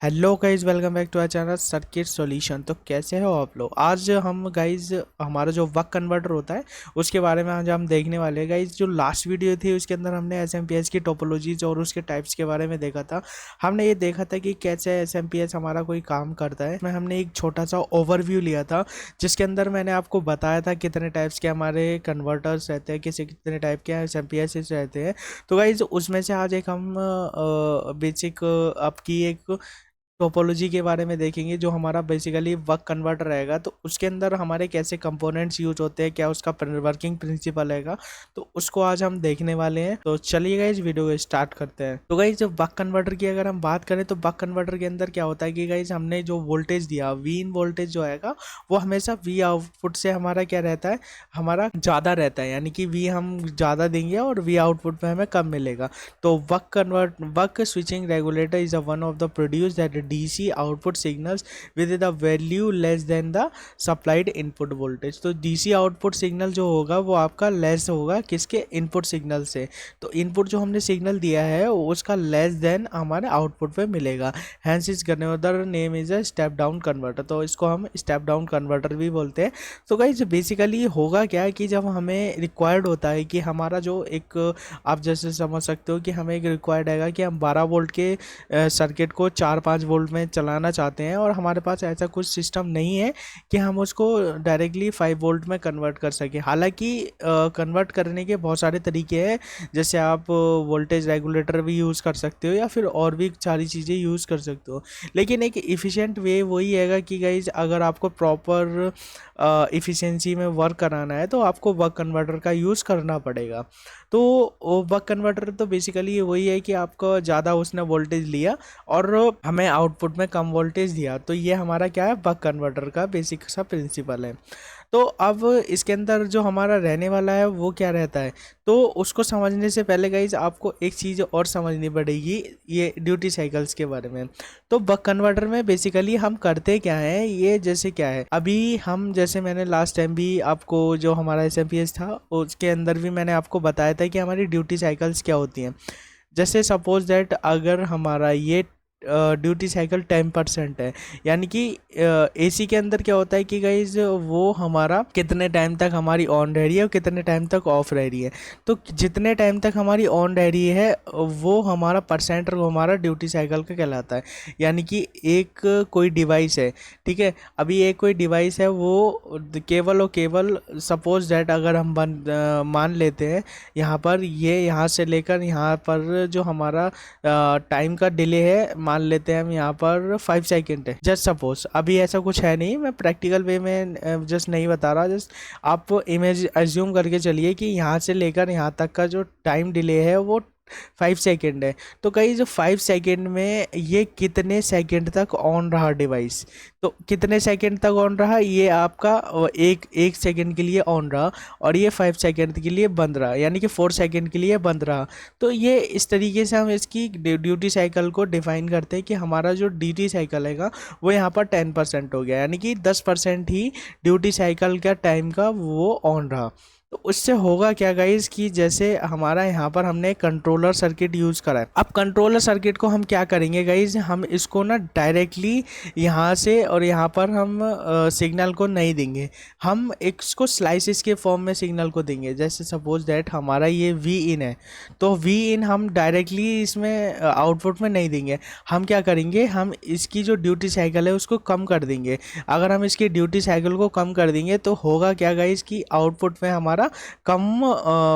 Hello guys, welcome back to our channel circuit solution. तो कैसे हो आप लोग? आज हम गाइज हमारा जो बक कन्वर्टर होता है उसके बारे में आज हम देखने वाले हैं। गाइज जो लास्ट वीडियो थी उसके अंदर हमने एसएमपीएस की टोपोलॉजीज और उसके टाइप्स के बारे में देखा था। हमने ये देखा था कि कैसे एसएमपीएस हमारा कोई काम करता है। मैं हमने एक छोटा सा ओवरव्यू लिया था जिसके अंदर मैंने आपको बताया था कितने टाइप्स के हमारे कन्वर्टर्स रहते हैं, कितने टाइप के एसएमपीएस रहते हैं। तो गाइज उसमें से आज एक हम बेसिक आपकी एक टोपोलॉजी के बारे में देखेंगे जो हमारा बेसिकली वर्क कन्वर्टर रहेगा। तो उसके अंदर हमारे कैसे कंपोनेंट्स यूज होते हैं, क्या उसका वर्किंग प्रिंसिपल रहेगा, तो उसको आज हम देखने वाले हैं। तो चलिएगा इस वीडियो को स्टार्ट करते हैं। तो गाइज जब बक कन्वर्टर की अगर हम बात करें तो बक कन्वर्टर के अंदर क्या होता है कि गाइज हमने जो वोल्टेज दिया, वी इन वोल्टेज जो आएगा वो हमेशा वी आउटपुट से हमारा क्या रहता है, हमारा ज़्यादा रहता है। यानी कि वी हम ज़्यादा देंगे और वी आउटपुट में हमें कम मिलेगा। तो buck switching regulator is a one of the produce that DC output signals with the value less than the supplied input voltage। तो DC आउटपुट सिग्नल जो होगा वो आपका लेस होगा किसके, इनपुट सिग्नल से। तो इनपुट जो हमने सिग्नल दिया है उसका लेस देन हमारे आउटपुट पे मिलेगा। Hence is converter name is a step down converter. तो इसको हम स्टेप डाउन कन्वर्टर भी बोलते हैं। तो गाइस बेसिकली होगा क्या है कि जब हमें रिक्वायर्ड होता है कि हमारा जो एक, आप जैसे समझ सकते हो कि हमें एक रिक्वायर्ड है कि हम 12 वोल्ट के सर्किट को 4-5 वोल्ट में चलाना चाहते हैं और हमारे पास ऐसा कुछ सिस्टम नहीं है कि हम उसको डायरेक्टली 5 वोल्ट में कन्वर्ट कर सकें। हालांकि कन्वर्ट करने के बहुत सारे तरीके हैं, जैसे आप वोल्टेज रेगुलेटर भी यूज़ कर सकते हो या फिर और भी सारी चीज़ें यूज़ कर सकते हो। लेकिन एक इफ़िशिएंट वे वही है कि गाइज अगर आपको प्रॉपर इफ़िशियंसी में वर्क कराना है तो आपको बक कन्वर्टर का यूज़ करना पड़ेगा। तो वो बक कन्वर्टर तो बेसिकली वही है कि आपको ज़्यादा उसने वोल्टेज लिया और हमें आउटपुट में कम वोल्टेज दिया। तो ये हमारा क्या है, बक कन्वर्टर का बेसिक सा प्रिंसिपल है। तो अब इसके अंदर जो हमारा रहने वाला है वो क्या रहता है, तो उसको समझने से पहले गाइज आपको एक चीज़ और समझनी पड़ेगी, ये ड्यूटी साइकिल्स के बारे में। तो बक कन्वर्टर में बेसिकली हम करते क्या है, ये जैसे क्या है, अभी हम जैसे मैंने लास्ट टाइम भी आपको जो हमारा एसएमपीएस था उसके अंदर भी मैंने आपको बताया था कि हमारी ड्यूटी साइकिल्स क्या होती हैं। जैसे सपोज दैट अगर हमारा ये ड्यूटी साइकिल 10% है, यानी कि एसी के अंदर क्या होता है कि गाइज वो हमारा कितने टाइम तक हमारी ऑन रह रही है और कितने टाइम तक ऑफ रह रही है। तो जितने टाइम तक हमारी ऑन रह रही है वो हमारा परसेंट हमारा ड्यूटी साइकिल का कहलाता है। यानी कि एक कोई डिवाइस है, ठीक है, अभी एक कोई डिवाइस है वो केवल और केवल सपोज दैट अगर हम मान लेते हैं यहाँ पर, ये यहाँ से लेकर यहाँ पर जो हमारा टाइम का डिले है, मान लेते हैं हम यहाँ पर 5 सेकेंड है जस्ट सपोज। अभी ऐसा कुछ है नहीं, मैं प्रैक्टिकल वे में जस्ट नहीं बता रहा, जस्ट आप इमेज एज्यूम करके चलिए कि यहाँ से लेकर यहाँ तक का जो टाइम डिले है वो 5 सेकेंड है। तो कहीं जो 5 सेकेंड में ये कितने सेकेंड तक ऑन रहा डिवाइस, तो कितने सेकेंड तक ऑन रहा, ये आपका एक सेकेंड के लिए ऑन रहा और ये 5 सेकेंड के लिए बंद रहा, यानी कि 4 सेकेंड के लिए बंद रहा। तो ये इस तरीके से हम इसकी ड्यूटी साइकिल को डिफाइन करते हैं कि हमारा जो ड्यूटी साइकिल है वो यहाँ पर 10% हो गया, यानी कि 10% ही ड्यूटी साइकिल का टाइम का वो ऑन रहा। तो उससे होगा क्या गाइज कि जैसे हमारा यहाँ पर हमने कंट्रोलर सर्किट यूज़ करा है। अब कंट्रोलर सर्किट को हम क्या करेंगे गाइज, हम इसको ना डायरेक्टली यहाँ से और यहाँ पर हम सिग्नल को नहीं देंगे, हम इसको स्लाइसिस के फॉर्म में सिग्नल को देंगे। जैसे सपोज दैट हमारा ये वी इन है, तो वी इन हम डायरेक्टली इसमें आउटपुट में नहीं देंगे, हम क्या करेंगे, हम इसकी जो ड्यूटी साइकिल है उसको कम कर देंगे। अगर हम इसकी ड्यूटी साइकिल को कम कर देंगे तो होगा क्या गाइज कि आउटपुट में हमारा कम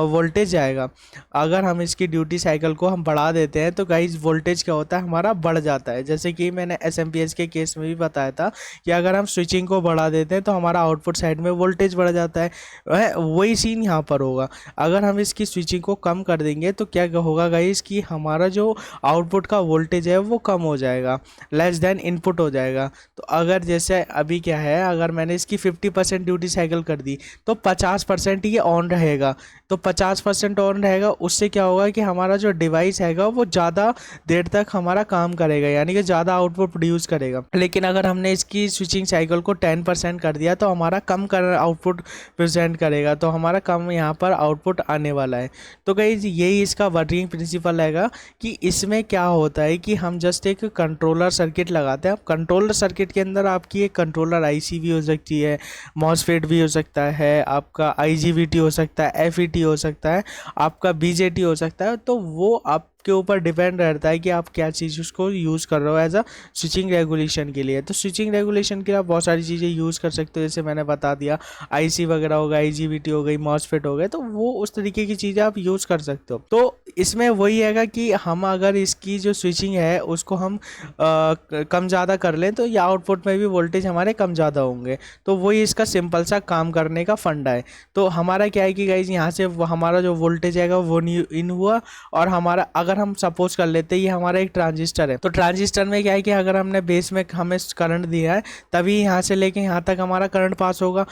वोल्टेज आएगा। अगर हम इसकी ड्यूटी साइकिल को हम बढ़ा देते हैं तो गाइज वोल्टेज क्या होता है, हमारा बढ़ जाता है। जैसे कि मैंने एसएमपीएस के केस में भी बताया था कि अगर हम स्विचिंग को बढ़ा देते हैं तो हमारा आउटपुट साइड में वोल्टेज बढ़ जाता है। वही सीन यहाँ पर होगा। अगर हम इसकी स्विचिंग को कम कर देंगे तो क्या होगा गाइज कि हमारा जो आउटपुट का वोल्टेज है वो कम हो जाएगा, लेस देन इनपुट हो जाएगा। तो अगर जैसे अभी क्या है, अगर मैंने इसकी 50% ड्यूटी साइकिल कर दी तो 50% ही ये ऑन रहेगा, तो 50% ऑन रहेगा। उससे क्या होगा कि हमारा जो डिवाइस हैगा वो ज़्यादा देर तक हमारा काम करेगा, यानी कि ज़्यादा आउटपुट प्रोड्यूस करेगा। लेकिन अगर हमने इसकी स्विचिंग साइकिल को 10% कर दिया तो हमारा कम कर आउटपुट प्रेजेंट करेगा, तो हमारा कम यहाँ पर आउटपुट आने वाला है। तो गाइस यही इसका वर्किंग प्रिंसिपल रहेगा कि इसमें क्या होता है कि हम जस्ट एक कंट्रोलर सर्किट लगाते हैं। अब कंट्रोलर सर्किट के अंदर आपकी एक कंट्रोलर आईसी भी हो सकती है, मॉसफेट भी हो सकता है, आपका आईजीबीटी हो सकता है, एफईटी हो सकता है, आपका बीजेटी हो सकता है। तो वो आप के ऊपर डिपेंड रहता है कि आप क्या चीज़ उसको यूज़ कर रहे हो एज अ स्विचिंग रेगुलेशन के लिए। तो स्विचिंग रेगुलेशन के लिए आप बहुत सारी चीज़ें यूज़ कर सकते हो, जैसे मैंने बता दिया आईसी वगैरह हो गया, आईजीबीटी हो गई, मॉसफेट हो गए, तो वो उस तरीके की चीज़ें आप यूज़ कर सकते हो। तो इसमें वही हैगा कि हम अगर इसकी जो स्विचिंग है उसको हम कम ज़्यादा कर लें तो या आउटपुट में भी वोल्टेज हमारे कम ज़्यादा होंगे। तो वही इसका सिंपल सा काम करने का फंडा है। तो हमारा क्या है कि गाइज यहाँ से हमारा जो वोल्टेज आएगा वो इन हुआ, और हमारा अगर हम सपोज कर लेते हैं ये हमारा एक ट्रांजिस्टर है, तो ट्रांजिस्टर में क्या है कि अगर हमने बेस में हमें करंट दिया है तभी यहाँ से लेके यहाँ तक हमारा करंट पास होगा,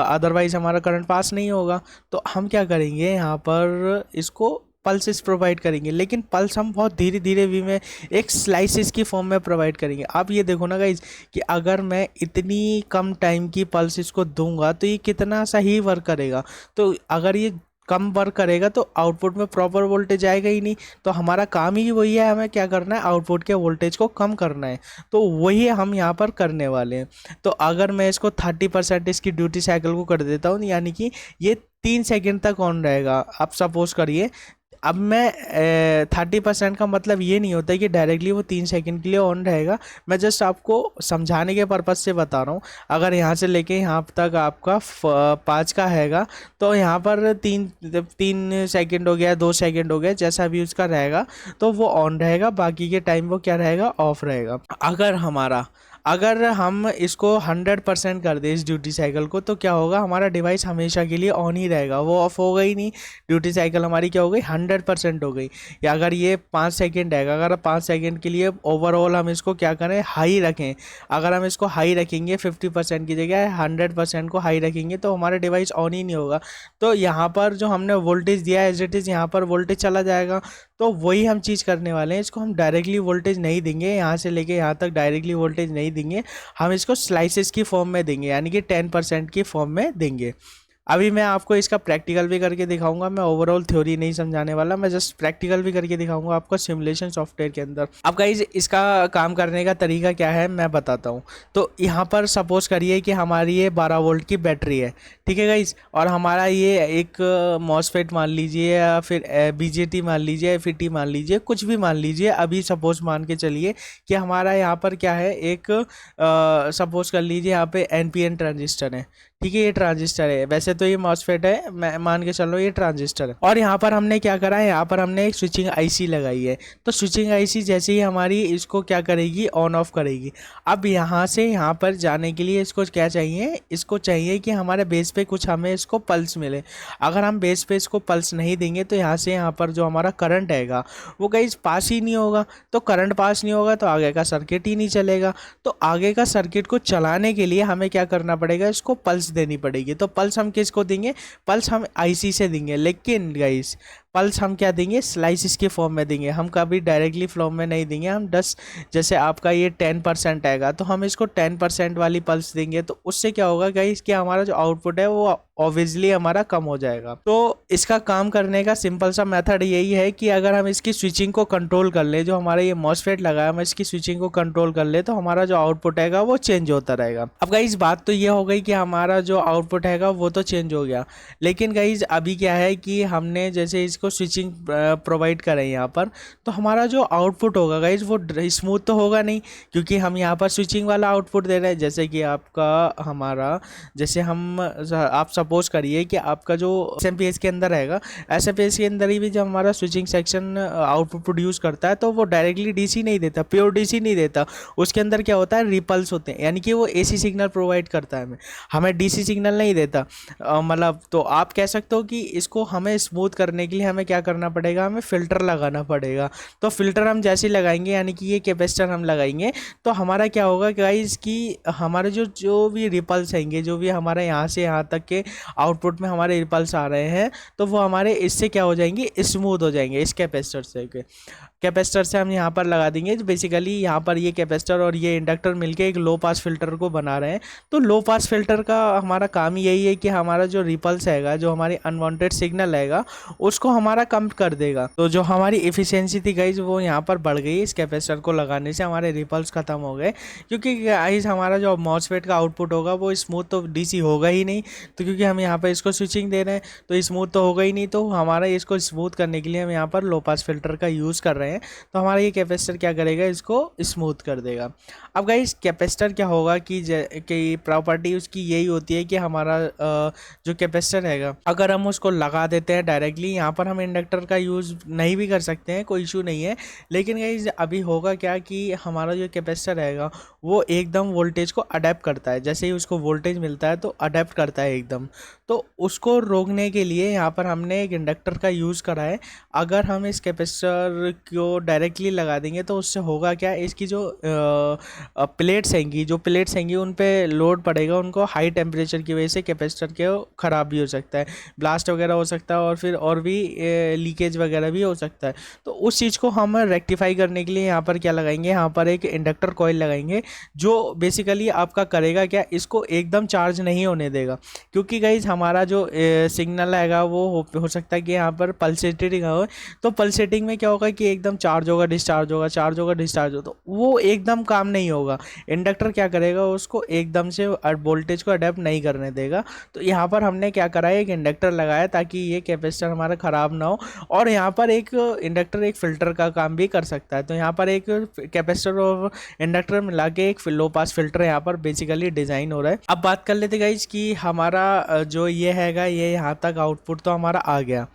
अदरवाइज हमारा करंट पास नहीं होगा। तो हम क्या करेंगे यहाँ पर इसको पल्सेस प्रोवाइड करेंगे, लेकिन पल्स हम बहुत धीरे धीरे वे में एक स्लाइसिस की फॉर्म में प्रोवाइड करेंगे। आप ये देखो ना गाइज कि अगर मैं इतनी कम टाइम की पल्स इसको दूंगा तो ये कितना सही वर्क करेगा। तो अगर ये कम वर्क करेगा तो आउटपुट में प्रॉपर वोल्टेज आएगा ही नहीं। तो हमारा काम ही वही है, हमें क्या करना है, आउटपुट के वोल्टेज को कम करना है। तो वही हम यहाँ पर करने वाले हैं। तो अगर मैं इसको 30% इसकी ड्यूटी साइकिल को कर देता हूँ, यानी कि ये 3 सेकेंड तक ऑन रहेगा। आप सपोज करिए अब मैं 30% का मतलब ये नहीं होता है कि डायरेक्टली वो 3 सेकंड के लिए ऑन रहेगा। मैं जस्ट आपको समझाने के पर्पज़ से बता रहा हूँ। अगर यहाँ से लेके यहाँ तक आपका 5 का हैगा तो यहाँ पर 3 सेकंड हो गया, 2 सेकंड हो गया, जैसा भी उसका रहेगा तो वो ऑन रहेगा, बाकी के टाइम वो क्या रहेगा, ऑफ रहेगा। अगर हम इसको 100% कर दें इस ड्यूटी साइकिल को तो क्या होगा, हमारा डिवाइस हमेशा के लिए ऑन ही रहेगा, वो ऑफ होगा ही नहीं। ड्यूटी साइकिल हमारी क्या हो गई, 100% हो गई। या अगर ये 5 सेकेंड है, अगर 5 सेकेंड के लिए ओवरऑल हम इसको क्या करें, हाई रखें। अगर हम इसको हाई रखेंगे 50% की जगह 100% को हाई रखेंगे तो हमारा डिवाइस ऑन ही नहीं होगा। तो यहाँ पर जो हमने वोल्टेज दिया है एज इट इज़ यहाँ पर वोल्टेज चला जाएगा। तो वही हम चीज़ करने वाले हैं। इसको हम डायरेक्टली वोल्टेज नहीं देंगे, यहाँ से लेके यहाँ तक डायरेक्टली वोल्टेज नहीं देंगे, हम इसको स्लाइसेस की फॉर्म में देंगे, यानी कि 10% की फॉर्म में देंगे। अभी मैं आपको इसका प्रैक्टिकल भी करके दिखाऊंगा। मैं ओवरऑल थ्योरी नहीं समझाने वाला, मैं जस्ट प्रैक्टिकल भी करके दिखाऊंगा आपको सिमुलेशन सॉफ्टवेयर के अंदर। अब गाइज इसका काम करने का तरीका क्या है मैं बताता हूँ। तो यहाँ पर सपोज करिए कि हमारी ये 12 वोल्ट की बैटरी है, ठीक है गाइज, और हमारा ये एक मॉसफेट मान लीजिए या फिर बीजेटी मान लीजिए, एफईटी मान लीजिए, कुछ भी मान लीजिए। अभी सपोज मान के चलिए कि हमारा यहाँ पर क्या है, एक सपोज कर लीजिए यहाँ पे एनपीएन ट्रांजिस्टर है, ठीक है, ये ट्रांजिस्टर है। वैसे तो ये मॉसफेट है, मैं मान के चलो ये ट्रांजिस्टर है। और यहाँ पर हमने क्या करा है, यहाँ पर हमने एक स्विचिंग आईसी लगाई है। तो स्विचिंग आईसी जैसे ही हमारी इसको क्या करेगी, ऑन ऑफ करेगी। अब यहाँ से यहाँ पर जाने के लिए इसको क्या चाहिए, इसको चाहिए कि हमारे बेस पे कुछ हमें इसको पल्स मिले। अगर हम बेस पे इसको पल्स नहीं देंगे तो यहाँ से यहाँ पर जो हमारा करंट आएगा वो गाइस पास ही नहीं होगा। तो करंट पास नहीं होगा तो आगे का सर्किट ही नहीं चलेगा। तो आगे का सर्किट को चलाने के लिए हमें क्या करना पड़ेगा, इसको पल्स देनी पड़ेगी। तो पल्स हम किसको देंगे, पल्स हम आईसी से देंगे। लेकिन गाइस पल्स हम क्या देंगे, स्लाइसिस के फॉर्म में देंगे। हम कभी डायरेक्टली फॉर्म में नहीं देंगे। हम 10 जैसे आपका ये 10% आएगा तो हम इसको 10% वाली पल्स देंगे। तो उससे क्या होगा गाइस कि हमारा जो आउटपुट है वो ऑब्वियसली हमारा कम हो जाएगा। तो इसका काम करने का सिंपल सा मेथड यही है कि अगर हम इसकी स्विचिंग को कंट्रोल कर ले, जो हमारा ये मॉसफेट लगा है, हम इसकी स्विचिंग को कंट्रोल कर ले तो हमारा जो आउटपुट है वो चेंज होता रहेगा। अब गाइस बात तो ये हो गई कि हमारा जो आउटपुट है वो तो चेंज हो गया। लेकिन गाइस अभी क्या है कि हमने जैसे इसको स्विचिंग प्रोवाइड करें यहाँ पर, तो हमारा जो आउटपुट होगा गाइस वो स्मूथ तो होगा नहीं, क्योंकि हम यहाँ पर स्विचिंग वाला आउटपुट दे रहे हैं। जैसे कि आपका हमारा जैसे हम आप सपोज करिए कि आपका जो एसएमपीएस के अंदर रहेगा, एसएमपीएस के अंदर ही भी जब हमारा स्विचिंग सेक्शन आउटपुट प्रोड्यूस करता है तो वो डायरेक्टली डीसी नहीं देता, प्योर डीसी नहीं देता। उसके अंदर क्या होता है, रिपल्स होते हैं, यानी कि वो एसी सिग्नल प्रोवाइड करता है, हमें डीसी सिग्नल नहीं देता। मतलब तो आप कह सकते हो कि इसको हमें स्मूथ करने के लिए हमें क्या करना पड़ेगा, हमें फ़िल्टर लगाना पड़ेगा। तो फ़िल्टर हम जैसे लगाएंगे, यानी कि ये कैपेसिटर हम लगाएंगे, तो हमारा क्या होगा गाइस कि हमारे जो जो भी रिपल्स आएंगे, जो भी हमारे यहाँ से यहाँ तक के आउटपुट में हमारे रिपल्स आ रहे हैं, तो वो हमारे इससे क्या हो जाएंगे, स्मूथ हो जाएंगे इस कैपेसिटर से। कैपेसिटर से हम यहाँ पर लगा देंगे। तो बेसिकली यहाँ पर ये कैपेसिटर और ये इंडक्टर मिलके एक लो पास फिल्टर को बना रहे हैं। तो लो पास फिल्टर का हमारा काम यही है कि हमारा जो रिपल्स हैगा, जो हमारी अनवांटेड सिग्नल हैगा, उसको हमारा कम कर देगा। तो जो हमारी एफिशिएंसी थी गाइज वो यहाँ पर बढ़ गई इस कैपेसिटर को लगाने से, हमारे रिपल्स खत्म हो गए। क्योंकि गाइज हमारा जो मॉसफेट का आउटपुट होगा वो स्मूथ तो डीसी होगा ही नहीं, तो क्योंकि हम यहाँ पर इसको स्विचिंग दे रहे हैं तो स्मूथ तो होगा ही नहीं। तो हमारा इसको स्मूथ करने के लिए हम यहाँ पर लो पास फिल्टर का यूज़ कर रहे हैं। तो हमारा ये कैपेसिटर क्या करेगा, इसको स्मूथ कर देगा। अब गाइस कैपेसिटर क्या होगा कि प्रॉपर्टी उसकी यही होती है कि हमारा जो कैपेसिटर हैगा, अगर हम उसको लगा देते हैं डायरेक्टली, यहाँ पर हम इंडक्टर का यूज़ नहीं भी कर सकते हैं, कोई इशू नहीं है। लेकिन गाइस अभी होगा क्या कि हमारा जो कैपेसिटर रहेगा वो एकदम वोल्टेज को अडेप्ट करता है। जैसे ही उसको वोल्टेज मिलता है तो अडेप्ट करता है एकदम। तो उसको रोकने के लिए यहाँ पर हमने एक इंडक्टर का यूज़ करा है। अगर हम इस कैपेसिटर को डायरेक्टली लगा देंगे तो उससे होगा क्या, इसकी जो प्लेट्स हैंगी उन पे लोड पड़ेगा, उनको हाई टेम्परेचर की वजह से कैपेसिटर के ख़राब भी हो सकता है, ब्लास्ट वगैरह हो सकता है, और फिर और भी लीकेज वगैरह भी हो सकता है। तो उस चीज़ को हम रेक्टिफाई करने के लिए यहाँ पर क्या लगाएंगे, यहाँ पर एक इंडक्टर कॉइल लगाएंगे, जो बेसिकली आपका करेगा क्या, इसको एकदम चार्ज नहीं होने देगा। क्योंकि गाइज हमारा जो सिग्नल आएगा वो हो सकता है कि यहाँ पर पल्सेटिंग हो, तो पल्सेटिंग में क्या होगा कि एकदम चार्ज होगा डिस्चार्ज होगा, चार्ज होगा डिस्चार्ज होगा, तो वो एकदम काम नहीं होगा। इंडक्टर क्या करेगा, उसको एकदम से वोल्टेज को अडेप्ट नहीं करने देगा। तो यहाँ पर हमने क्या करा है, एक इंडक्टर लगाया ताकि ये कैपेसिटर हमारा ख़राब ना हो। और यहाँ पर एक इंडक्टर एक फ़िल्टर का काम भी कर सकता है। तो यहाँ पर एक कैपेसिटर और इंडक्टर मिला के एक लो पास फिल्टर यहाँ पर बेसिकली डिज़ाइन हो रहा है। अब बात कर लेते गाइज कि हमारा जो ये हैगा, ये यहाँ तक आउटपुट तो हमारा आ गया।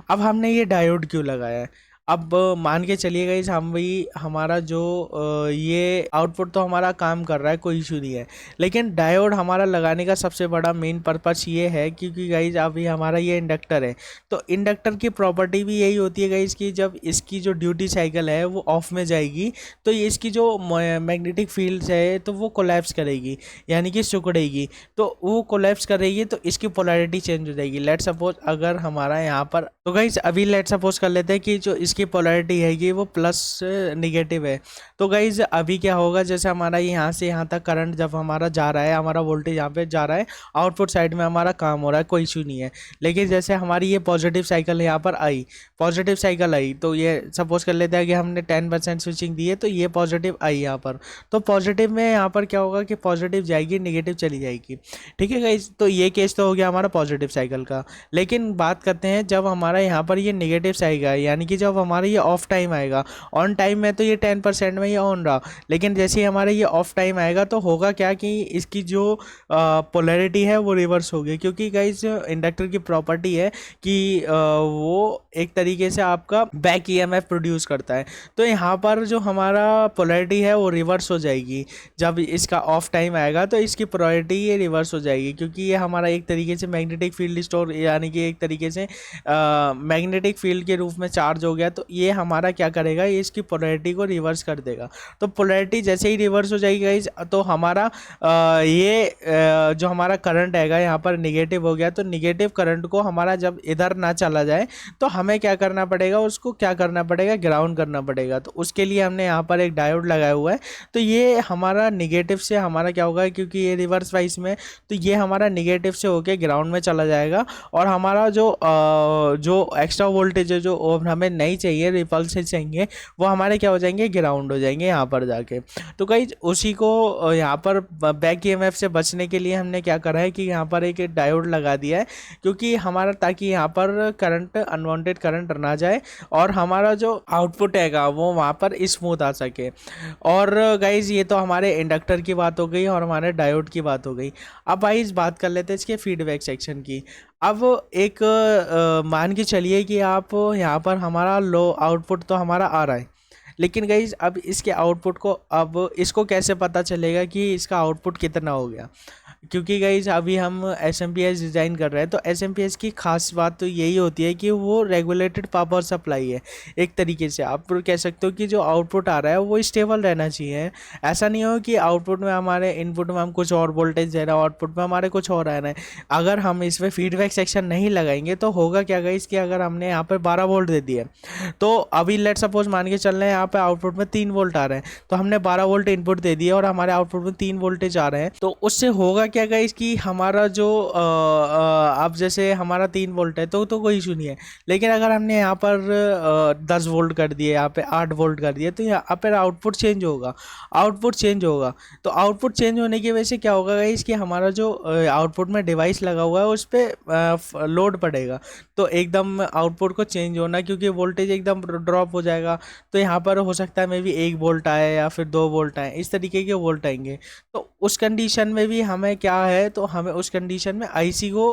अब हमने ये डायोड क्यों लगाया है, अब मान के चलिए गाइस हम भी हमारा जो ये आउटपुट तो हमारा काम कर रहा है, कोई इशू नहीं है। लेकिन डायोड हमारा लगाने का सबसे बड़ा मेन पर्पस ये है क्योंकि गाइस अभी हमारा ये इंडक्टर है, तो इंडक्टर की प्रॉपर्टी भी यही होती है गाइस कि जब इसकी जो ड्यूटी साइकिल है वो ऑफ में जाएगी तो इसकी जो मैग्नेटिक फील्ड है तो वो कोलैप्स करेगी, यानी कि सिकुड़ेगी। तो वो कोलैप्स करेगी तो इसकी पोलैरिटी चेंज हो जाएगी। लेट सपोज अगर हमारा यहाँ पर, तो गाइस अभी लेट सपोज कर लेते हैं कि जो इसकी पोलैरिटी है वो प्लस निगेटिव है। तो गाइज अभी क्या होगा, जैसे हमारा यहाँ से यहाँ तक करंट जब हमारा जा रहा है, हमारा वोल्टेज यहाँ पे जा रहा है, आउटपुट साइड में हमारा काम हो रहा है, कोई इशू नहीं है। लेकिन जैसे हमारी ये पॉजिटिव साइकिल यहाँ पर आई, पॉजिटिव साइकिल आई, तो ये सपोज कर लेते हैं कि हमने 10% स्विचिंग दी है, तो ये पॉजिटिव आई यहाँ पर। तो पॉजिटिव में यहाँ पर क्या होगा कि पॉजिटिव जाएगी, निगेटिव चली जाएगी। ठीक है गाइज, तो ये केस तो हो गया हमारा पॉजिटिव साइकिल का। लेकिन बात करते हैं जब हमारा यहाँ पर ये निगेटिव साइकिल है, यानी कि जब हमारा ये ऑफ टाइम आएगा। ऑन टाइम में तो ये 10% में ये ऑन रहा, लेकिन जैसे ही हमारा ये ऑफ टाइम आएगा तो होगा क्या कि इसकी जो पोलैरिटी है वो रिवर्स होगी। क्योंकि गाइस इंडक्टर की प्रॉपर्टी है कि वो एक तरीके से आपका बैक ईएमएफ प्रोड्यूस करता है। तो यहाँ पर जो हमारा पोलैरिटी है वो रिवर्स हो जाएगी। जब इसका ऑफ टाइम आएगा तो इसकी पोलैरिटी ये रिवर्स हो जाएगी, क्योंकि ये हमारा एक तरीके से मैग्नेटिक फील्ड स्टोर, यानी कि एक तरीके से मैग्नेटिक फील्ड के रूप में चार्ज हो गया। तो ये हमारा क्या करेगा, ये इसकी पोलैरिटी को रिवर्स कर देगा। तो पोलैरिटी जैसे ही रिवर्स हो जाएगी गाइस, तो हमारा जो हमारा करंट हैगा यहाँ पर निगेटिव हो गया। तो निगेटिव करंट को हमारा जब इधर ना चला जाए तो हमें क्या करना पड़ेगा, उसको क्या करना पड़ेगा, ग्राउंड करना पड़ेगा। तो उसके लिए हमने यहाँ पर एक डायोड लगाया हुआ है। तो ये हमारा निगेटिव से हमारा क्या होगा, क्योंकि ये रिवर्स वाइज में, तो ये हमारा निगेटिव से होके ग्राउंड में चला जाएगा। और हमारा जो एक्स्ट्रा वोल्टेज है जो हमें नहीं चाहिए, रिपल्स चाहिए, वो हमारे क्या हो जाएंगे, ग्राउंड हो जाएंगे यहाँ पर जाके। तो गाइस उसी को यहाँ पर बैक ईएमएफ से बचने के लिए हमने क्या करा है कि यहाँ पर एक डायोड लगा दिया है, क्योंकि हमारा ताकि यहाँ पर करंट, अनवांटेड करंट ना जाए और हमारा जो आउटपुट हैगा वो वहाँ पर स्मूथ आ सके। और गाइस ये तो हमारे इंडक्टर की बात हो गई और हमारे डायोड की बात हो गई। अब गाइस बात कर लेते हैं इसके फीडबैक सेक्शन की। अब एक मान के चलिए कि आप यहाँ पर हमारा लो आउटपुट तो हमारा आ रहा है, लेकिन गाइज अब इसके आउटपुट को, अब इसको कैसे पता चलेगा कि इसका आउटपुट कितना हो गया, क्योंकि गाइज अभी हम SMPS डिज़ाइन कर रहे हैं। तो SMPS की खास बात तो यही होती है कि वो रेगुलेटेड पावर सप्लाई है। एक तरीके से आप कह सकते हो कि जो आउटपुट आ रहा है वो स्टेबल रहना चाहिए। ऐसा नहीं हो कि आउटपुट में हमारे, इनपुट में हम कुछ और वोल्टेज दे रहे हैं, आउटपुट में हमारे कुछ और आ रहा है। अगर हम इसमें फीडबैक सेक्शन नहीं लगाएंगे तो होगा क्या गाइज कि अगर हमने यहाँ पर 12 वोल्ट दे दिए, तो अभी लेट सपोज मान के चल रहे हैं यहाँ पे आउटपुट में 3 वोल्ट आ रहे हैं, तो हमने 12 वोल्ट इनपुट दे दिए और हमारे आउटपुट में 3 वोल्टेज आ रहे हैं। तो उससे होगा क्या गाइस कि हमारा जो अब जैसे हमारा 3 वोल्ट है तो कोई इशू नहीं है। लेकिन अगर हमने यहाँ पर 10 वोल्ट कर दिए, यहाँ पे 8 वोल्ट कर दिए, तो यहाँ पर आउटपुट चेंज होगा। आउटपुट चेंज होगा तो आउटपुट चेंज होने की वजह से क्या होगा गाइस कि हमारा जो आउटपुट में डिवाइस लगा हुआ है उस पर लोड पड़ेगा, तो एकदम आउटपुट को चेंज होना, क्योंकि वोल्टेज एकदम ड्रॉप हो जाएगा। तो यहाँ पर हो सकता है मे बी 1 वोल्ट आए या फिर 2 वोल्ट आए, इस तरीके के वोल्ट आएंगे। तो उस कंडीशन में भी हमें क्या है, तो हमें उस कंडीशन में आईसी को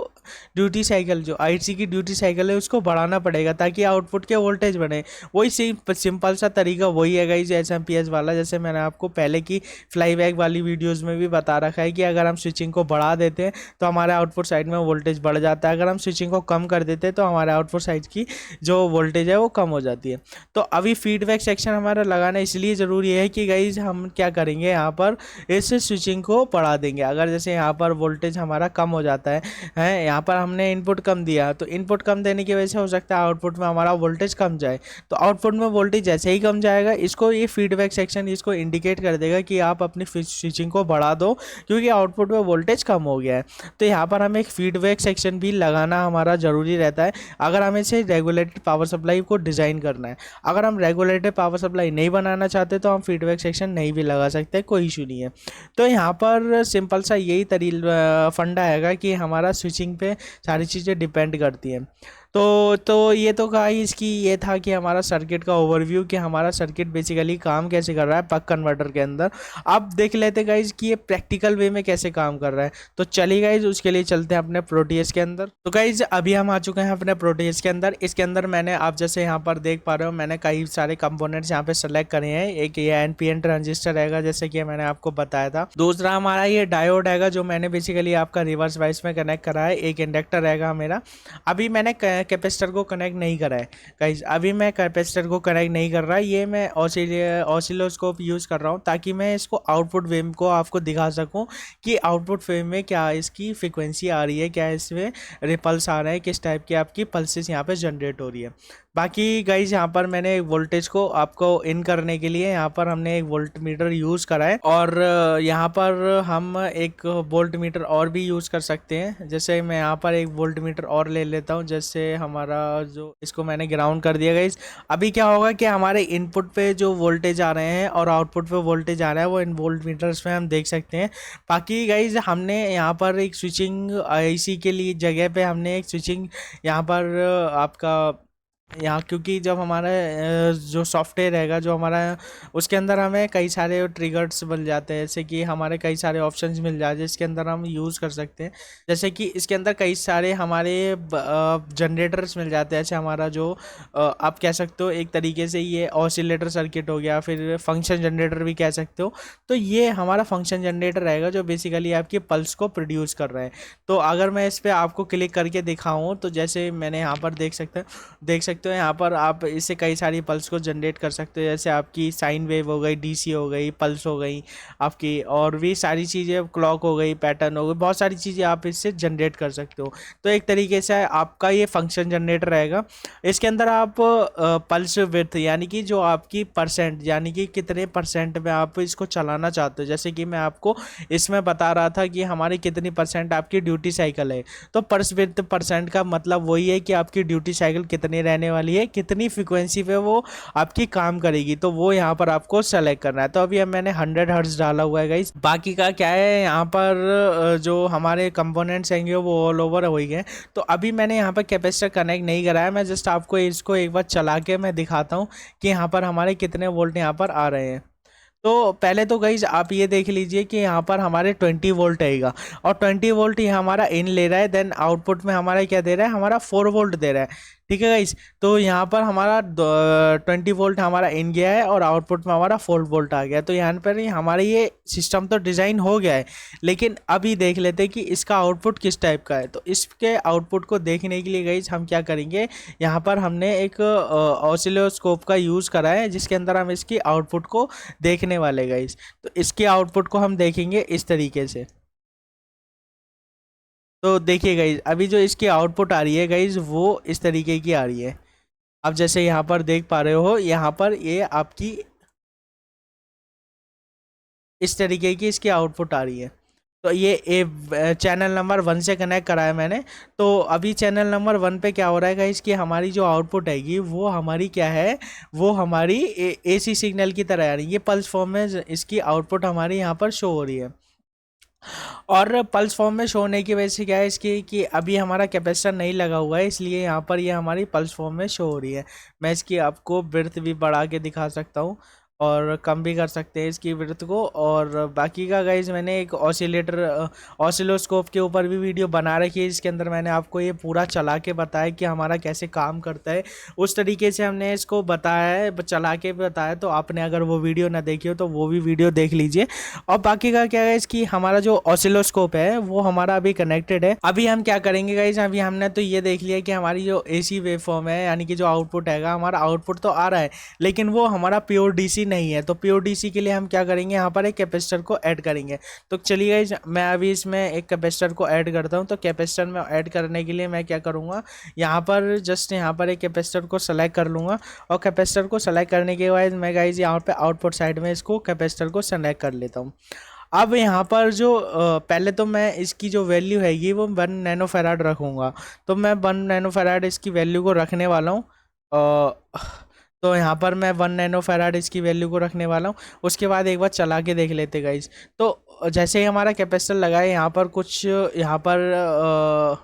ड्यूटी साइकिल, जो आईसी की ड्यूटी साइकिल है उसको बढ़ाना पड़ेगा ताकि आउटपुट के वोल्टेज बढ़े। वही सिंपल सा तरीका वही है गाइस SMPS वाला, जैसे मैंने आपको पहले की फ्लाईबैक वाली वीडियोज़ में भी बता रखा है कि अगर हम स्विचिंग को बढ़ा देते हैं तो हमारे आउटपुट साइड में वोल्टेज बढ़ जाता है, अगर हम स्विचिंग को कम कर देते हैं तो हमारे आउटपुट साइड की जो वोल्टेज है वो कम हो जाती है। तो अभी फीडबैक सेक्शन हमारा लगाना इसलिए ज़रूरी है कि गाइज हम क्या करेंगे, यहाँ पर इस स्विचिंग को बढ़ा देंगे। अगर जैसे यहाँ पर वोल्टेज हमारा कम हो जाता है यहाँ पर हमने इनपुट कम दिया, तो इनपुट कम देने की वजह से हो सकता है आउटपुट में हमारा वोल्टेज कम जाए। तो आउटपुट में वोल्टेज जैसे ही कम जाएगा, इसको ये फीडबैक सेक्शन इसको इंडिकेट कर देगा कि आप अपनी स्विचिंग को बढ़ा दो क्योंकि आउटपुट में वोल्टेज कम हो गया है। तो यहाँ पर हमें एक फीडबैक सेक्शन भी लगाना हमारा ज़रूरी रहता है अगर हमें से रेगुलेटेड पावर सप्लाई को डिज़ाइन करना है। अगर हम रेगुलेटेड पावर सप्लाई नहीं बनाना चाहते तो हम फीडबैक सेक्शन नहीं भी लगा सकते, कोई इशू नहीं है। तो यहाँ पर सिंपल सा यही फंडा हैगा कि हमारा स्विचिंग पे सारी चीज़ें डिपेंड करती हैं। तो ये तो गाइस कि ये था कि हमारा सर्किट का ओवरव्यू कि हमारा सर्किट बेसिकली काम कैसे कर रहा है बक कन्वर्टर के अंदर। अब देख लेते गाइस कि ये प्रैक्टिकल वे में कैसे काम कर रहा है। तो चलिए गाइस उसके लिए चलते हैं अपने प्रोटीएस के अंदर। तो गाइस अभी हम आ चुके हैं अपने प्रोटीएस के अंदर। इसके अंदर मैंने, आप जैसे यहाँ पर देख पा रहे हो, मैंने कई सारे कंपोनेंट्स यहाँ पे सेलेक्ट करे हैं। एक ये NPN ट्रांजिस्टर रहेगा जैसे कि मैंने आपको बताया था। दूसरा हमारा ये डायोड हैगा जो मैंने बेसिकली आपका रिवर्स वाइस में कनेक्ट करा है। एक इंडक्टर रहेगा मेरा। अभी मैंने कैपेसिटर को कनेक्ट नहीं करा है गाइस, अभी मैं कैपेसिटर को कनेक्ट नहीं कर रहा। ये मैं ऑसिलोस्कोप यूज़ कर रहा हूँ ताकि मैं इसको आउटपुट वेव को आपको दिखा सकूँ कि आउटपुट वेव में क्या इसकी फ्रिक्वेंसी आ रही है, क्या इसमें रिपल्स आ रहे हैं, किस टाइप की आपकी पल्सेस यहाँ पे जनरेट हो रही है। बाकी गाइज यहाँ पर मैंने वोल्टेज को आपको इन करने के लिए यहाँ पर हमने एक वोल्ट मीटर यूज़ करा है और यहाँ पर हम एक वोल्ट मीटर और भी यूज़ कर सकते हैं। जैसे मैं यहाँ पर एक वोल्ट मीटर और ले लेता हूँ, जैसे हमारा जो इसको मैंने ग्राउंड कर दिया गाइज। अभी क्या होगा कि हमारे इनपुट पे जो वोल्टेज आ रहे हैं और आउटपुट पे वोल्टेज आ रहा है वो इन वोल्ट मीटर्स में हम देख सकते हैं। बाकी गाइज हमने यहाँ पर एक स्विचिंग IC के लिए जगह पे हमने एक स्विचिंग यहाँ पर आपका यहाँ, क्योंकि जब हमारा जो सॉफ्टवेयर रहेगा जो हमारा, उसके अंदर हमें कई सारे ट्रिगर्स मिल जाते हैं, जैसे कि हमारे कई सारे ऑप्शंस मिल जाते हैं जिसके अंदर हम यूज़ कर सकते हैं। जैसे कि इसके अंदर कई सारे हमारे जनरेटर्स मिल जाते हैं। जैसे हमारा जो आप कह सकते हो एक तरीके से ये ऑसिलेटर सर्किट हो गया, फिर फंक्शन जनरेटर भी कह सकते हो। तो ये हमारा फंक्शन जनरेटर रहेगा जो बेसिकली आपकी पल्स को प्रोड्यूस कर रहा है। तो अगर मैं इस पर आपको क्लिक करके दिखाऊँ तो जैसे मैंने यहाँ पर देख सकते हो यहाँ पर आप इससे कई सारी पल्स को जनरेट कर सकते हो। जैसे आपकी साइन वेव हो गई, DC हो गई, पल्स हो गई आपकी, और भी सारी चीज़ें, क्लॉक हो गई, पैटर्न हो गई, बहुत सारी चीज़ें आप इससे जनरेट कर सकते हो। तो एक तरीके से आपका ये फंक्शन जनरेटर रहेगा। इसके अंदर आप पल्स विड्थ यानी कि जो आपकी परसेंट, यानी कि कितने परसेंट में आप इसको चलाना चाहते हो। जैसे कि मैं आपको इसमें बता रहा था कि हमारी कितनी परसेंट आपकी ड्यूटी साइकिल है, तो पल्स विड्थ परसेंट का मतलब वही है कि आपकी ड्यूटी साइकिल कितनी रहने वाली है, कितनी फ्रीक्वेंसी पे वो आपकी काम करेगी। तो वो यहाँ पर आपको सेलेक्ट करना है। तो अभी मैंने 100 हर्ट्ज डाला हुआ है गाइस। बाकी का क्या है, यहाँ पर जो हमारे कंपोनेंट्स आएंगे वो ऑल ओवर हो गए। तो अभी मैंने यहाँ पर कैपेसिटर कनेक्ट नहीं कराया, मैं जस्ट आपको इसको एक बार चला के मैं दिखाता हूँ कि यहाँ पर हमारे कितने वोल्ट यहाँ पर आ रहे हैं। तो पहले तो गाइज आप ये देख लीजिए कि यहाँ पर हमारे 20 वोल्ट आएगा और 20 वोल्ट ये हमारा इन ले रहा है। देन आउटपुट में हमारा क्या दे रहा है, हमारा 4 वोल्ट दे रहा है। ठीक है गाइस। तो यहाँ पर हमारा 20 वोल्ट हमारा इन गया है और आउटपुट में हमारा 4 वोल्ट आ गया। तो यहाँ पर ही हमारा ये सिस्टम तो डिज़ाइन हो गया है, लेकिन अभी देख लेते हैं कि इसका आउटपुट किस टाइप का है। तो इसके आउटपुट को देखने के लिए गाइस हम क्या करेंगे, यहाँ पर हमने एक ऑसिलोस्कोप का यूज़ करा है, जिसके अंदर हम इसकी आउटपुट को देखने वाले गाइस। तो इसके आउटपुट को हम देखेंगे इस तरीके से। तो देखिए गाइज, अभी जो इसकी आउटपुट आ रही है गाइज वो इस तरीके की आ रही है। आप जैसे यहाँ पर देख पा रहे हो, यहाँ पर ये आपकी इस तरीके की इसकी आउटपुट आ रही है। तो ये चैनल नंबर 1 से कनेक्ट करा है मैंने। तो अभी चैनल नंबर 1 पे क्या हो रहा है गाइज कि हमारी जो आउटपुट आएगी वो हमारी क्या है, वो हमारी AC सिग्नल की तरह आ रही है। ये पल्स फॉर्म में इसकी आउटपुट हमारी यहाँ पर शो हो रही है। और पल्स फॉर्म में शो होने की वजह से क्या है इसकी कि अभी हमारा कैपेसिटर नहीं लगा हुआ है, इसलिए यहाँ पर ये हमारी पल्स फॉर्म में शो हो रही है। मैं इसकी आपको विड्थ भी बढ़ा के दिखा सकता हूँ और कम भी कर सकते हैं इसकी विड्थ को। और बाकी का गाइज मैंने एक ऑसिलोस्कोप के ऊपर भी वीडियो बना रखी है, जिसके अंदर मैंने आपको ये पूरा चला के बताया कि हमारा कैसे काम करता है। उस तरीके से हमने इसको बताया है, चला के बताया। तो आपने अगर वो वीडियो ना देखी हो तो वो भी वीडियो देख लीजिए। और बाकी का क्या है इसकी, हमारा जो ऑसिलोस्कोप है वो हमारा अभी कनेक्टेड है। अभी हम क्या करेंगे गाइज, अभी हमने तो ये देख लिया कि हमारी जो AC वेवफॉर्म है, यानी कि जो आउटपुट है हमारा, आउटपुट तो आ रहा है लेकिन वो हमारा प्योर DC नहीं है। तो प्योर DC के लिए हम क्या करेंगे, यहाँ पर एक कैपेसिटर को ऐड करेंगे। तो चलिए गाइज, मैं अभी इसमें एक कैपेसिटर को ऐड करता हूँ। तो कैपेसिटर में ऐड करने के लिए मैं क्या करूँगा, यहाँ पर जस्ट यहाँ पर एक कैपेसिटर को सेलेक्ट कर लूँगा। और कैपेसिटर को सेलेक्ट करने के बाद मैं गाइज यहाँ पे आउटपुट साइड में इसको कैपेसिटर को सेलेक्ट कर लेता हूँ। अब यहाँ पर जो पहले तो मैं इसकी जो वैल्यू हैगी वो 1 नैनो फैराड रखूँगा। तो मैं 1 नैनो फैराड इसकी वैल्यू को रखने वाला हूँ। तो यहाँ पर मैं 1 नैनो फैराड इसकी वैल्यू को रखने वाला हूँ। उसके बाद एक बार चला के देख लेते गाइज। तो जैसे ही हमारा कैपेसिटर लगा है, यहाँ पर कुछ यहाँ पर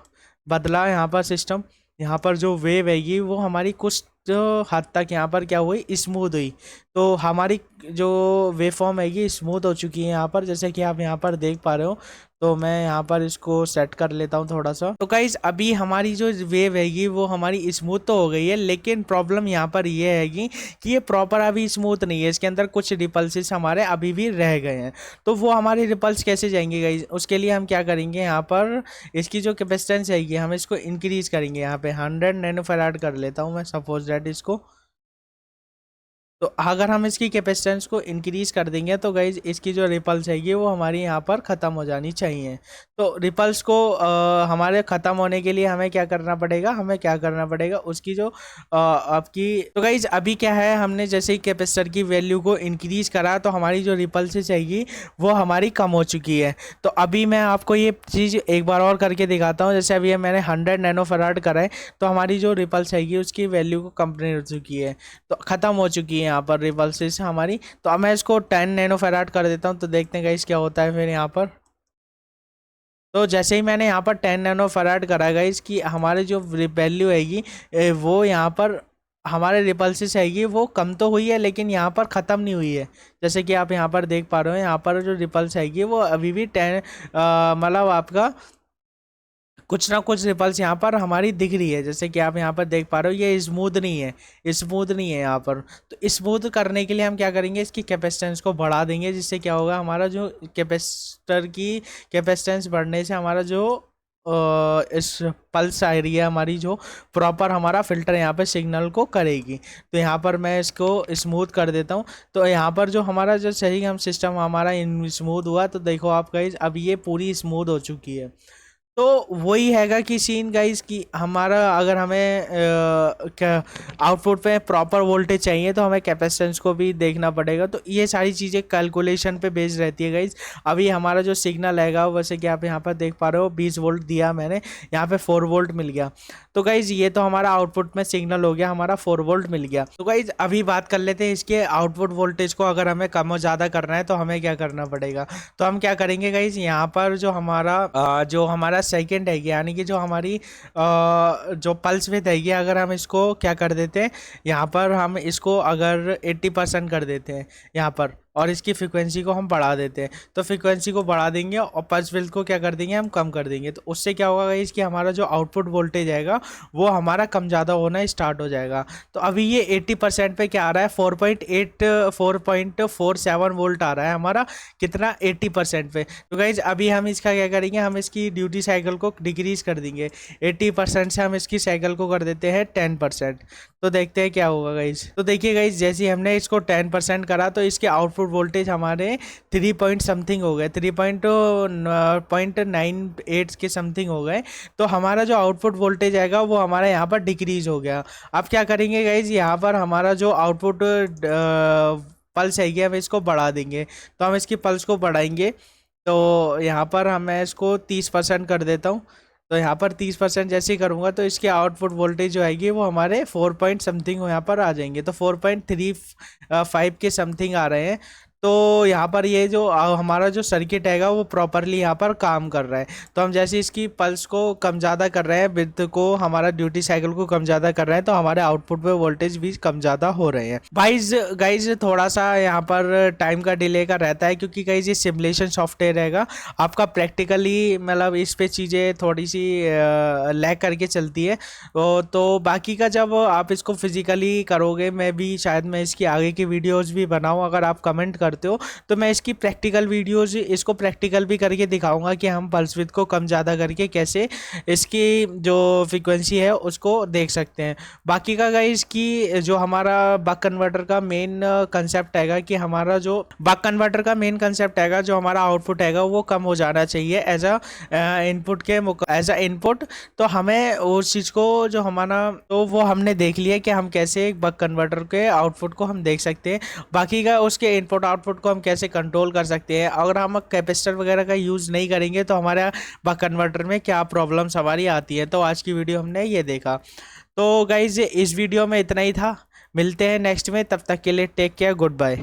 बदला यहाँ पर सिस्टम। यहाँ पर जो वेव हैगी वो हमारी कुछ हद तक यहाँ पर क्या हुई, स्मूथ हुई। तो हमारी जो वेव फॉर्म हैगी स्मूथ हो चुकी है यहाँ पर, जैसे कि आप यहाँ पर देख पा रहे हो। तो मैं यहाँ पर इसको सेट कर लेता हूँ थोड़ा सा। तो गाइस, अभी हमारी जो वेव हैगी वो हमारी स्मूथ तो हो गई है, लेकिन प्रॉब्लम यहाँ पर ये हैगी कि ये प्रॉपर अभी स्मूथ नहीं है। इसके अंदर कुछ रिपल्सेस हमारे अभी भी रह गए हैं। तो वो हमारे रिपल्स कैसे जाएंगे गाइस, उसके लिए हम क्या करेंगे, यहाँ पर इसकी जो कैपेसिटेंस हैगी हम इसको इंक्रीज करेंगे। यहाँ पे 100 नैनो फैराड कर लेता हूँ मैं, सपोज दैट इसको। तो अगर हम इसकी कैपेसिटेंस को इंक्रीज़ कर देंगे तो गाइज इसकी जो रिपल्स हैगी वो हमारी यहाँ पर ख़त्म हो जानी चाहिए। तो रिपल्स को हमारे ख़त्म होने के लिए हमें क्या करना पड़ेगा, उसकी जो आपकी, तो गाइज अभी क्या है, हमने जैसे ही कैपेसिटर की वैल्यू को इंक्रीज़ करा तो हमारी जो रिपल्स हैगी वो हमारी कम हो चुकी है। तो अभी मैं आपको ये चीज़ एक बार और करके दिखाता हूँ। जैसे अभी मैंने 100 नैनो फैराड करा है तो हमारी जो रिपल्स हैगी उसकी वैल्यू को कंप्लीट हो चुकी है, तो ख़त्म हो चुकी है यहाँ पर रिपल्सेस हमारी। तो अब मैं इसको 10 नैनो फैराड कर देता हूँ। तो देखते हैं गाइस क्या होता है फिर यहाँ पर। तो जैसे ही मैंने यहाँ पर 10 नैनो फैराड करा गाइस कि हमारी जो वैल्यू हैगी वो यहाँ पर हमारे रिपल्सेस हैगी वो कम तो हुई है, लेकिन यहाँ पर ख़त्म नहीं हुई है। जैसे कि आप यहाँ पर देख पा रहे हो, यहाँ पर जो रिपल्स हैगी वो अभी भी 10 मतलब आपका कुछ ना कुछ रिपल्स यहाँ पर हमारी दिख रही है। जैसे कि आप यहाँ पर देख पा रहे हो, ये स्मूथ नहीं है यहाँ पर। तो स्मूथ करने के लिए हम क्या करेंगे, इसकी कैपेसिटेंस को बढ़ा देंगे, जिससे क्या होगा, हमारा जो कैपेसिटर की कैपेसिटेंस बढ़ने से हमारा जो इस पल्स आ रही है हमारी, जो प्रॉपर हमारा फिल्टर यहाँ पे सिग्नल को करेगी। तो यहाँ पर मैं इसको स्मूथ कर देता हूँ। तो यहाँ पर जो हमारा जो सही हम सिस्टम हमारा स्मूथ हुआ, तो देखो आप गाइस अब ये पूरी स्मूथ हो चुकी है। तो वही हैगा कि सीन गाइस कि हमारा अगर हमें आउटपुट पे प्रॉपर वोल्टेज चाहिए तो हमें कैपेसिटेंस को भी देखना पड़ेगा। तो ये सारी चीज़ें कैलकुलेशन पे बेस्ड रहती है गाइस। अभी हमारा जो सिग्नल हैगा वैसे कि आप यहाँ पर देख पा रहे हो 20 वोल्ट दिया मैंने, यहाँ पे 4 वोल्ट मिल गया। तो गाइज ये तो हमारा आउटपुट में सिग्नल हो गया, हमारा 4 वोल्ट मिल गया। तो गाइज अभी बात कर लेते हैं इसके आउटपुट वोल्टेज को। अगर हमें कम और ज़्यादा करना है तो हमें क्या करना पड़ेगा। तो हम क्या करेंगे गाइज, यहाँ पर जो हमारा सेकंड है, यानी कि जो हमारी जो पल्स विड्थ है, अगर हम इसको क्या कर देते हैं, यहाँ पर हम इसको अगर 80% कर देते हैं यहाँ पर, और इसकी फ्रिक्वेंसी को हम बढ़ा देते हैं। तो फ्रिक्वेंसी को बढ़ा देंगे और पल्स विड्थ को क्या कर देंगे, हम कम कर देंगे। तो उससे क्या होगा गाइस कि हमारा जो आउटपुट वोल्टेज आएगा वो हमारा कम ज़्यादा होना स्टार्ट हो जाएगा। तो अभी ये 80% पे क्या आ रहा है, 4.47 वोल्ट आ रहा है हमारा, कितना 80% पे। तो गाइज अभी हम इसका क्या करेंगे, हम इसकी ड्यूटी साइकिल को डिक्रीज कर देंगे। 80% से हम इसकी साइकिल को कर देते हैं 10%। तो देखते हैं क्या होगा गाइज। तो देखिए गाइज, जैसे ही हमने इसको 10% करा तो इसके आउटपुट वोल्टेज हमारे 3 पॉइंट समथिंग हो गए, 3.98 के समथिंग हो गए। तो हमारा जो आउटपुट वोल्टेज आएगा वो हमारा यहाँ पर डिक्रीज हो गया। अब क्या करेंगे गाइज, यहाँ पर हमारा जो आउटपुट पल्स है हम इसको बढ़ा देंगे। तो हम इसकी पल्स को बढ़ाएंगे। तो यहाँ पर मैं इसको 30% कर देता हूँ। तो यहाँ पर 30% जैसे ही करूँगा तो इसके आउटपुट वोल्टेज जो आएगी वो हमारे 4 पॉइंट समथिंग यहाँ पर आ जाएंगे। तो 4.35 के समथिंग आ रहे हैं। तो यहाँ पर ये जो हमारा जो सर्किट हैगा वो प्रॉपरली यहाँ पर काम कर रहा है। तो हम जैसे इसकी पल्स को कम ज़्यादा कर रहे हैं, विड्थ को, हमारा ड्यूटी साइकिल को कम ज़्यादा कर रहे हैं, तो हमारे आउटपुट पे वोल्टेज भी कम ज़्यादा हो रहे हैं। गाइज थोड़ा सा यहाँ पर टाइम का डिले का रहता है, क्योंकि गाइज ये सिमुलेशन सॉफ्टवेयर रहेगा। आपका प्रैक्टिकली मतलब इस पे चीज़ें थोड़ी सी लैग करके चलती है। तो बाकी का जब आप इसको फिजिकली करोगे, मैं इसकी आगे की वीडियोज़ भी बनाऊँ, अगर आप कमेंट करते हो तो मैं इसकी प्रैक्टिकल वीडियोस इसको प्रैक्टिकल भी करके दिखाऊंगा कि हम पल्स विड्थ को कम ज़्यादा करके कैसे इसकी जो फ्रीक्वेंसी है उसको देख सकते हैं। बाकी का गाइस कि जो हमारा बक कन्वर्टर का मेन कंसेप्ट हैगा कि हमारा जो बक कन्वर्टर का मेन कंसेप्ट हैगा, जो हमारा आउटपुट हैगा वो कम हो जाना चाहिए एज अ इनपुट। तो हमें उस चीज़ को जो हमारा, तो वो हमने देख लिया कि हम कैसे एक बक कन्वर्टर के आउटपुट को हम देख सकते हैं। बाकी का उसके इनपुट आउटपुट को हम कैसे कंट्रोल कर सकते हैं। अगर हम कैपेसिटर वगैरह का यूज़ नहीं करेंगे तो हमारे बक कन्वर्टर में क्या प्रॉब्लम्स हमारी आती है। तो आज की वीडियो हमने ये देखा। तो गाइज इस वीडियो में इतना ही था, मिलते हैं नेक्स्ट में, तब तक के लिए टेक केयर, गुड बाय।